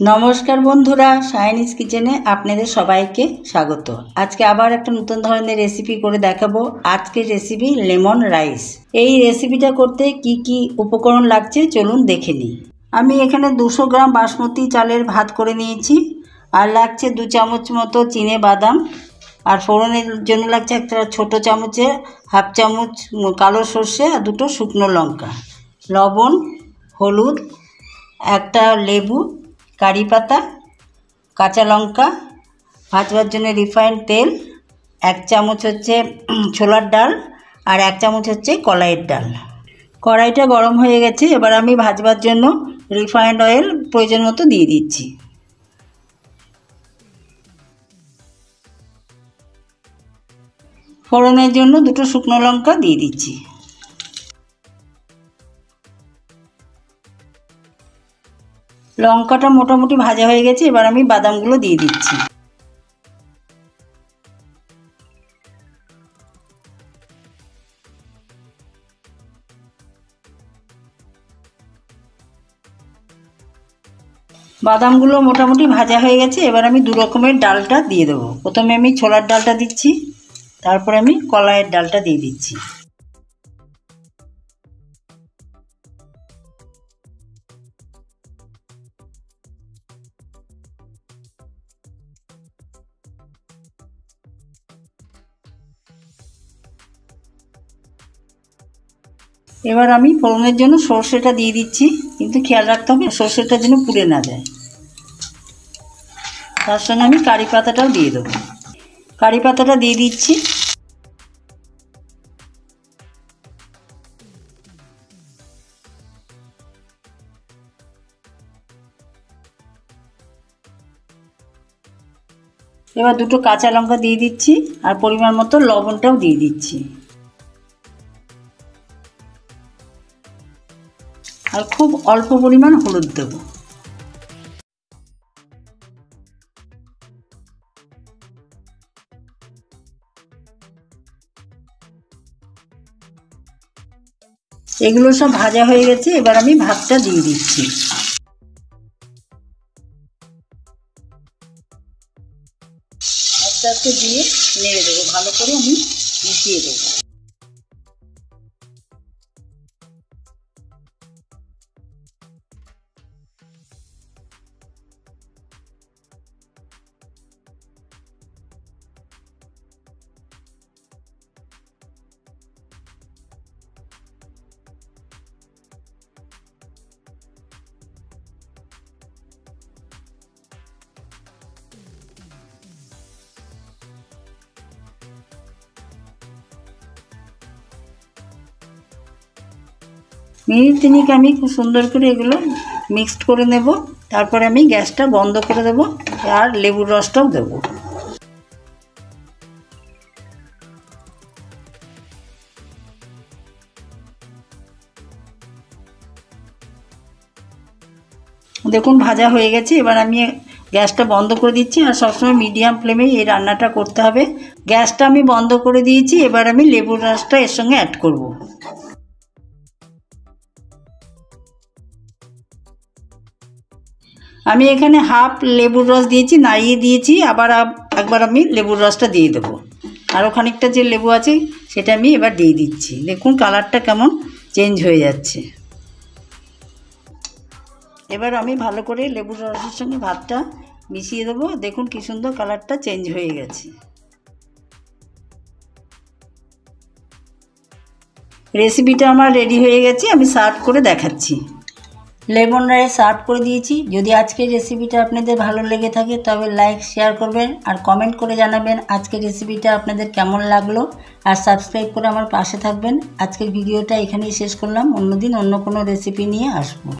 নমস্কার বন্ধুরা, শাইনিজ কিচেনে আপনাদের সবাইকে স্বাগত। আজকে আবার একটা নতুন ধরনের রেসিপি করে দেখাবো। আজকের রেসিপি লেমন রাইস। এই রেসিপিটা করতে কি কি উপকরণ লাগছে চলুন দেখে নিই। আমি এখানে 200 গ্রাম বাসমতি চালের ভাত করে নিয়েছি, আর লাগছে 2 চামচ মতো চিনে বাদাম, আর ফোড়নের জন্য লাগছে একটা ছোট চামচে হাফ চামচ কালো সর্ষে আর 2টো শুকনো লঙ্কা, লবণ, হলুদ, একটা লেবু, কারি পাতা, কাঁচা লঙ্কা, ভাজবার জন্য রিফাইন্ড তেল, 1 চামচ হচ্ছে ছোলার ডাল, আর 1 চামচ হচ্ছে কলাইয়ের ডাল। কড়াইটা গরম হয়ে গেছে, এবার আমি ভাজবার জন্য রিফাইন্ড অয়েল প্রয়োজন মতো দিয়ে দিচ্ছি। ফোড়নের জন্য 2টো শুকনো লঙ্কা দিয়ে দিচ্ছি। লঙ্কাটা মোটামুটি ভাজা হয়ে গেছে, এবার আমি বাদামগুলো দিয়ে দিচ্ছি। বাদামগুলো মোটামুটি ভাজা হয়ে গেছে, এবার আমি 2 রকমের ডালটা দিয়ে দেবো। প্রথমে আমি ছোলার ডালটা দিচ্ছি, তারপরে আমি কলাইয়ের ডালটা দিয়ে দিচ্ছি। এবার আমি ফোড়নের জন্য সর্ষেটা দিয়ে দিচ্ছি, কিন্তু খেয়াল রাখতে হবে সর্ষেটা যেন পুড়ে না যায়। তার সঙ্গে আমি কারি পাতাটাও দিয়ে দেবো। কারি পাতাটা দিয়ে দিচ্ছি। এবার 2টো কাঁচা লঙ্কা দিয়ে দিচ্ছি, আর পরিমাণ মতো লবণটাও দিয়ে দিচ্ছি, আর খুব অল্প পরিমাণ হলুদ দেবো। এগুলো সব ভাজা হয়ে গেছে, এবার আমি ভাতটা দিয়ে দিচ্ছি। আস্তে আস্তে দিয়ে নেড়ে দেবো, ভালো করে আমি মিশিয়ে দেবো। মিনিট 3 আমি খুব সুন্দর করে এগুলো মিক্সড করে নেব। তারপরে আমি গ্যাসটা বন্ধ করে দেব, আর লেবুর রসটাও দেব। দেখুন ভাজা হয়ে গেছে, এবার আমি গ্যাসটা বন্ধ করে দিচ্ছি। আর সবসময় মিডিয়াম ফ্লেমে এই রান্নাটা করতে হবে। গ্যাসটা আমি বন্ধ করে দিয়েছি, এবার আমি লেবুর রসটা এর সঙ্গে অ্যাড করব। আমি এখানে হাফ লেবুর রস দিয়েছি, নাড়িয়ে দিয়েছি, আবার একবার আমি লেবুর রসটা দিয়ে দেবো। আরও খানিকটা যে লেবু আছে সেটা আমি এবার দিয়ে দিচ্ছি। দেখুন কালারটা কেমন চেঞ্জ হয়ে যাচ্ছে। এবার আমি ভালো করে লেবুর রসের সঙ্গে ভাতটা মিশিয়ে দেবো। দেখুন কি সুন্দর কালারটা চেঞ্জ হয়ে গেছে। রেসিপিটা আমার রেডি হয়ে গেছে, আমি সার্ভ করে দেখাচ্ছি। লেমন রাইস সার্ভ করে দিয়েছি। যদি আজকের রেসিপিটা আপনাদের ভালো লেগে থাকে তবে লাইক শেয়ার করবেন, আর কমেন্ট করে জানাবেন আজকের রেসিপিটা আপনাদের কেমন লাগলো, আর সাবস্ক্রাইব করে আমার পাশে থাকবেন। আজকের ভিডিওটা এখানেই শেষ করলাম। অন্যদিন অন্য কোনো রেসিপি নিয়ে আসবো।